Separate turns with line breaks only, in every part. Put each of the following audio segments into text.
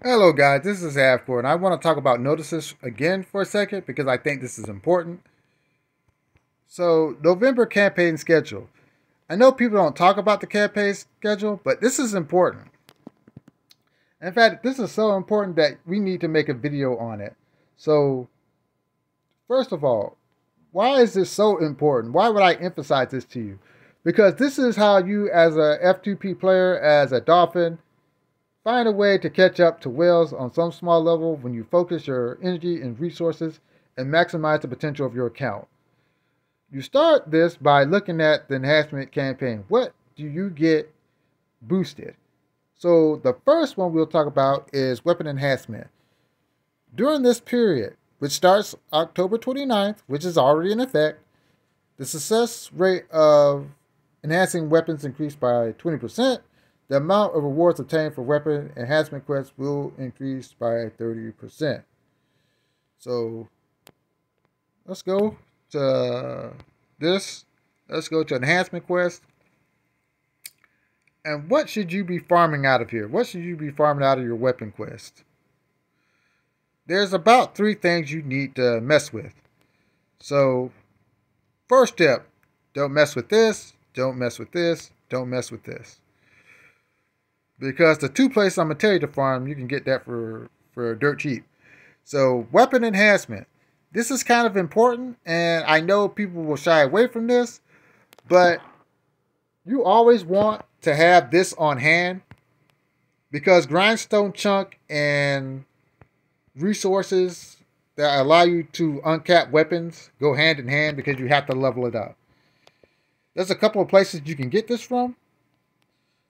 Hello guys, this is Avcoor, and I want to talk about notices again for a second because I think this is important. So, November campaign schedule. I know people don't talk about the campaign schedule, but this is important. In fact, this is so important that we need to make a video on it. So, first of all, why is this so important? Why would I emphasize this to you? Because this is how you, as a F2P player, as a Dolphin, find a way to catch up to whales on some small level when you focus your energy and resources and maximize the potential of your account. You start this by looking at the enhancement campaign. What do you get boosted? So the first one we'll talk about is weapon enhancement. During this period, which starts October 29th, which is already in effect, the success rate of enhancing weapons increased by 20%. The amount of rewards obtained for weapon enhancement quests will increase by 30%. So let's go to this. Let's go to enhancement quest. And what should you be farming out of here? What should you be farming out of your weapon quest? There's about 3 things you need to mess with. So first step, don't mess with this, don't mess with this, don't mess with this. Because the 2 places I'm going to tell you to farm, you can get that for dirt cheap. So weapon enhancement. This is kind of important, and I know people will shy away from this, but you always want to have this on hand because grindstone chunk and resources that allow you to uncap weapons go hand in hand because you have to level it up. There's a couple of places you can get this from.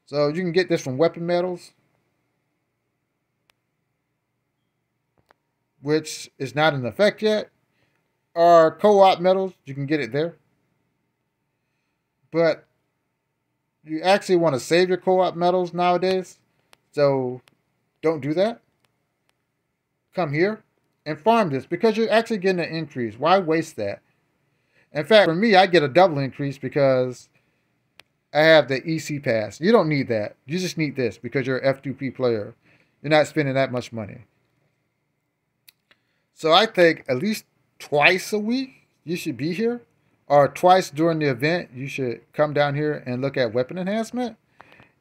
So you can get this from weapon metals, which is not in effect yet, or co-op metals. You can get it there. But you actually want to save your co-op metals nowadays. So don't do that. Come here and farm this because you're actually getting an increase. Why waste that? In fact, for me, I get a double increase because I have the EC pass. You don't need that. You just need this because you're an F2P player. You're not spending that much money. So I think at least twice a week you should be here. Or twice during the event you should come down here and look at weapon enhancement.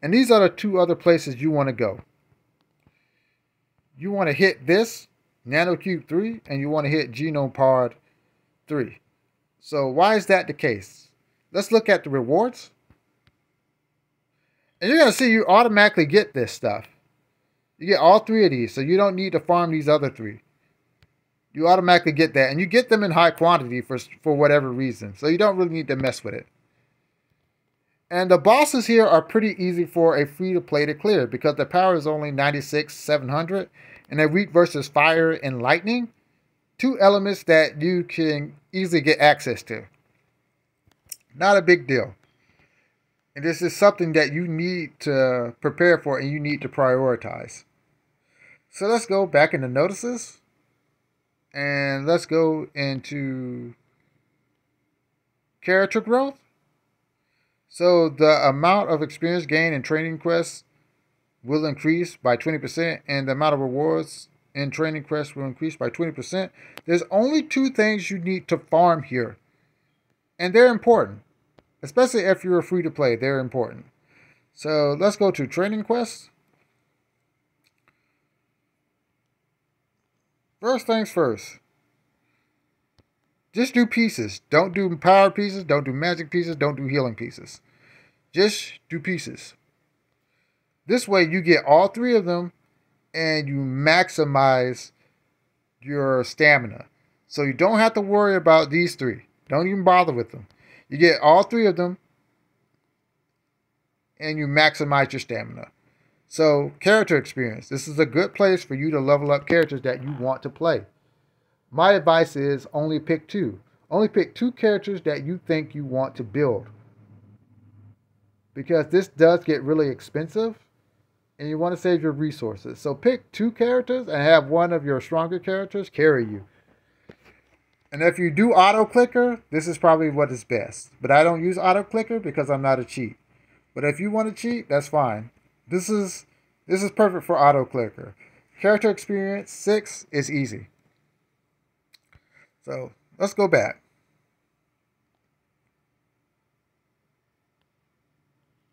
And these are the 2 other places you want to go. You want to hit this, Nanocube 3, and you want to hit Genome Pod 3. So why is that the case? Let's look at the rewards. And you're going to see you automatically get this stuff. You get all 3 of these, so you don't need to farm these other 3. You automatically get that, and you get them in high quantity for whatever reason. So you don't really need to mess with it. And the bosses here are pretty easy for a free-to-play to clear because the power is only 96,700, and they're weak versus fire and lightning. 2 elements that you can easily get access to. Not a big deal. And this is something that you need to prepare for and you need to prioritize. So let's go back into notices. And let's go into character growth. So the amount of experience gained in training quests will increase by 20%. And the amount of rewards in training quests will increase by 20%. There's only 2 things you need to farm here. And they're important. Especially if you're free to play, they're important. So let's go to training quests. First things first. Just do pieces. Don't do power pieces. Don't do magic pieces. Don't do healing pieces. Just do pieces. This way you get all 3 of them and you maximize your stamina. So you don't have to worry about these 3. Don't even bother with them. You get all 3 of them, and you maximize your stamina. So, character experience. This is a good place for you to level up characters that you want to play. My advice is only pick 2. Only pick 2 characters that you think you want to build. Because this does get really expensive, and you want to save your resources. So, pick 2 characters and have one of your stronger characters carry you. And if you do auto clicker, this is probably what is best. But I don't use auto clicker because I'm not a cheat. But if you want to cheat, that's fine. This is perfect for auto clicker. Character experience 6 is easy. So let's go back.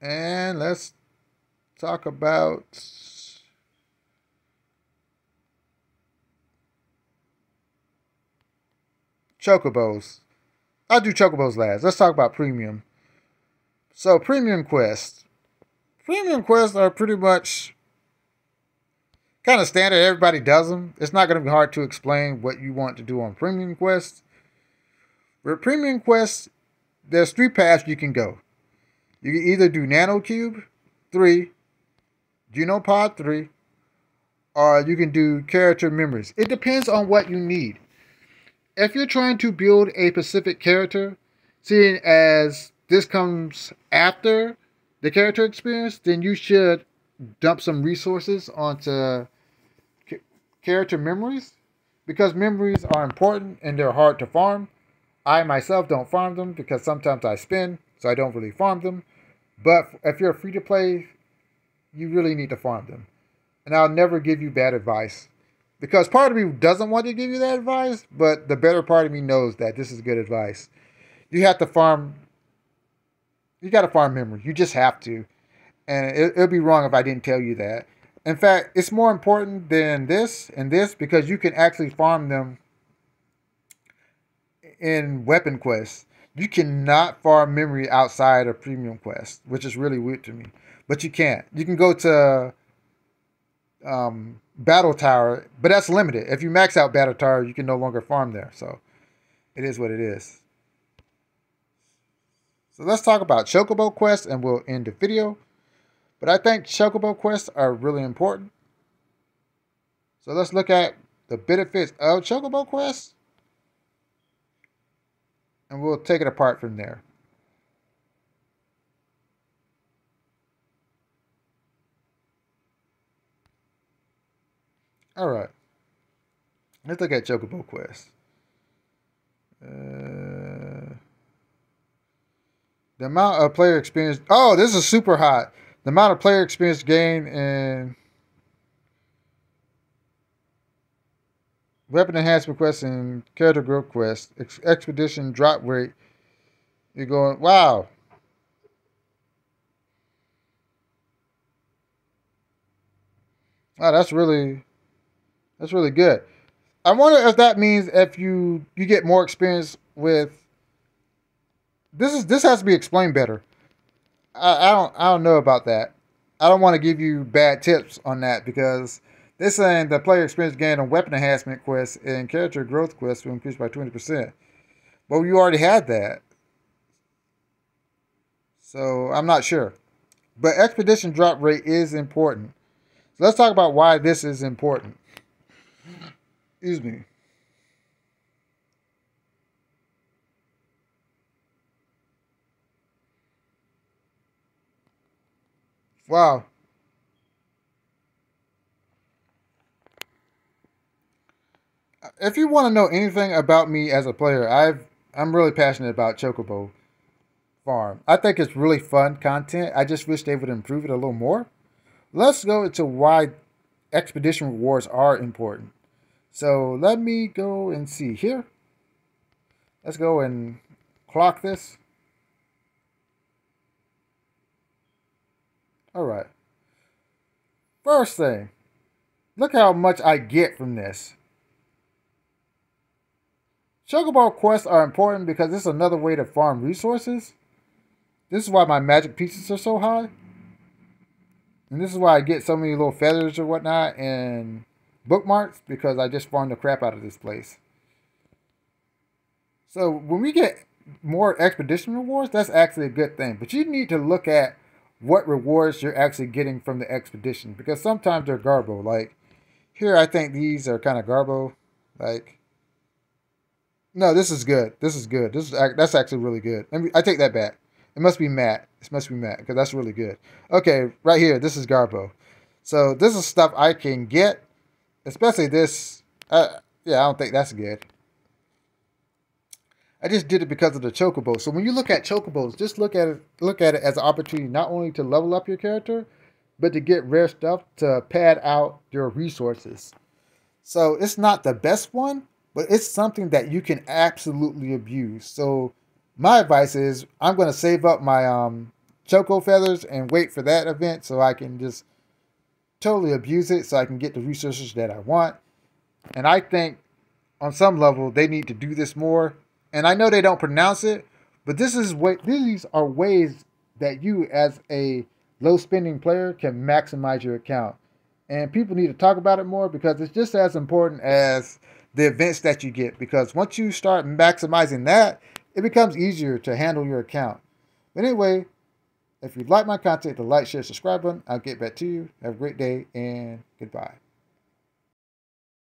And let's talk about chocobos. I'll do chocobos last. Let's talk about premium. So premium quests. Premium quests are pretty much kind of standard. Everybody does them. It's not going to be hard to explain what you want to do on premium quests. For premium quests, there's 3 paths you can go. You can either do Nanocube 3, Genopod 3, or you can do character memories. It depends on what you need. If you're trying to build a specific character, seeing as this comes after the character experience, then you should dump some resources onto character memories, because memories are important and they're hard to farm. I myself don't farm them because sometimes I spin, so I don't really farm them. But if you're free to play, you really need to farm them. And I'll never give you bad advice, because part of me doesn't want to give you that advice, but the better part of me knows that this is good advice. You have to farm. You got to farm memory. You just have to. And it'll be wrong if I didn't tell you that. In fact, it's more important than this and this, because you can actually farm them in weapon quests. You cannot farm memory outside of premium quests, which is really weird to me. But you can't. You can go to Battle Tower, but that's limited. If you max out Battle Tower, you can no longer farm there. So it is what it is. So let's talk about Chocobo quests and we'll end the video. But I think Chocobo quests are really important. So let's look at the benefits of Chocobo quests, and we'll take it apart from there. Alright. Let's look at Chocobo quests. The amount of player experience. Oh, this is super hot. The amount of player experience gained in weapon enhancement quests and character growth quests. Expedition drop rate. You're going, wow. Wow, that's really good. I wonder if that means if you get more experience with this has to be explained better. I don't know about that. I don't want to give you bad tips on that, because they're saying the player experience gained on weapon enhancement quests and character growth quests will increase by 20%. But you already had that. So I'm not sure. But expedition drop rate is important. So let's talk about why this is important. Excuse me. Wow. If you want to know anything about me as a player, I'm really passionate about Chocobo Farm. I think it's really fun content. I just wish they would improve it a little more. Let's go into why expedition rewards are important. So let me go and see here. Let's go and clock this. Alright. First thing, look how much I get from this. Chocobo quests are important because this is another way to farm resources. This is why my magic pieces are so high. And this is why I get so many little feathers or whatnot and bookmarks, because I just farmed the crap out of this place. So when we get more expedition rewards, that's actually a good thing. But you need to look at what rewards you're actually getting from the expedition, because sometimes they're garbo. Like here, I think these are kind of garbo. Like, no, this is good. This is good. That's actually really good. I take that back. It must be matte. It must be matte, because that's really good. Okay, right here, this is garbo. So this is stuff I can get, especially this. Yeah, I don't think that's good. I just did it because of the chocobo. So when you look at chocobos, just look at it as an opportunity not only to level up your character, but to get rare stuff to pad out your resources. So it's not the best one, but it's something that you can absolutely abuse. So my advice is I'm going to save up my choco feathers and wait for that event so I can just totally abuse it so I can get the resources that I want. And I think on some level they need to do this more. And I know they don't pronounce it, but these are ways that you as a low spending player can maximize your account. And people need to talk about it more because it's just as important as the events that you get. Because once you start maximizing that, it becomes easier to handle your account. But anyway, if you like my content, the like, share, subscribe button. I'll get back to you. Have a great day and goodbye.